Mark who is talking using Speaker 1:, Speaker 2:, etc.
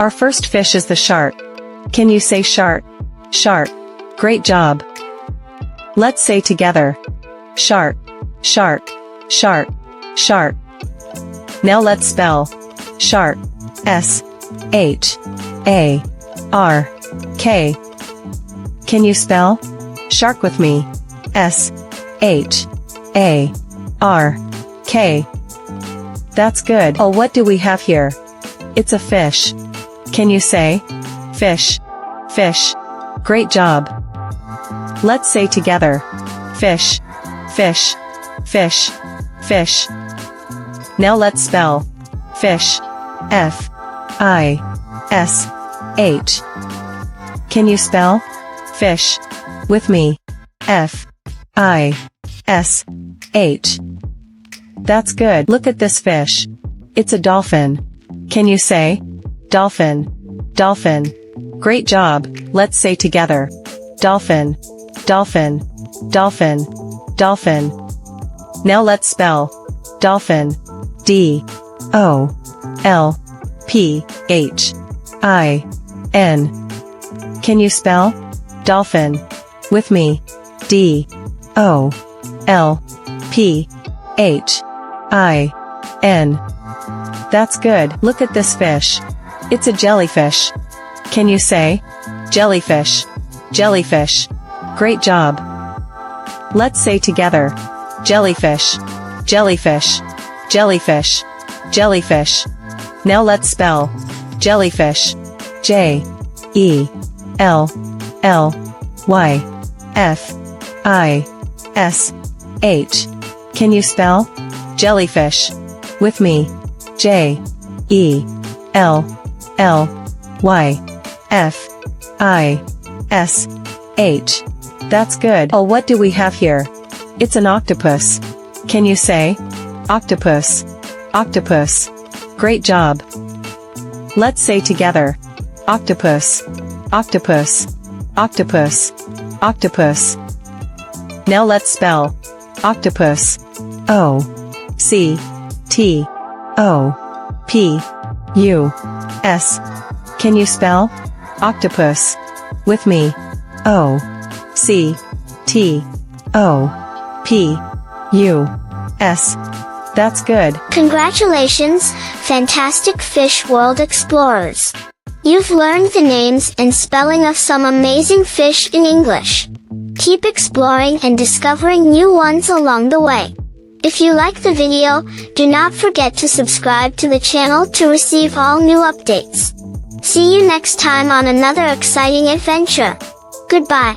Speaker 1: Our first fish is the shark. Can you say shark? Shark. Great job. Let's say together. Shark, shark, shark, shark. Now let's spell. Shark. S-H-A-R-K. Can you spell? Shark with me. S-H-A-R-K. That's good. Oh, what do we have here? It's a fish. Can you say? Fish. Fish. Great job. Let's say together. Fish. Fish. Fish. Fish. Now let's spell. Fish. F-I-S-H. Can you spell? Fish. With me. F-I-S-H. That's good. Look at this fish. It's a dolphin. Can you say? Dolphin. Dolphin. Great job. Let's say together. Dolphin. Dolphin. Dolphin. Dolphin. Now let's spell. Dolphin. D-O-L-P-H-I-N. Can you spell? Dolphin. With me. D-O-L-P-H-I-N. That's good. Look at this fish. It's a jellyfish. Can you say? Jellyfish. Jellyfish. Great job. Let's say together. Jellyfish. Jellyfish. Jellyfish. Jellyfish. Now let's spell. Jellyfish. J-E-L-L-Y-F-I-S-H. Can you spell? Jellyfish. With me. J-E-L-L-Y-F-I-S-H. That's good. Oh, what do we have here? It's an octopus. Can you say? Octopus. Octopus. Great job. Let's say together. Octopus. Octopus. Octopus. Octopus. Now let's spell. Octopus. O-C-T-O-P-U-S. Can you spell? Octopus. With me. O-C-T-O-P-U-S. That's good.
Speaker 2: Congratulations, fantastic fish world explorers! You've learned the names and spelling of some amazing fish in English. Keep exploring and discovering new ones along the way. If you like the video, do not forget to subscribe to the channel to receive all new updates. See you next time on another exciting adventure. Goodbye.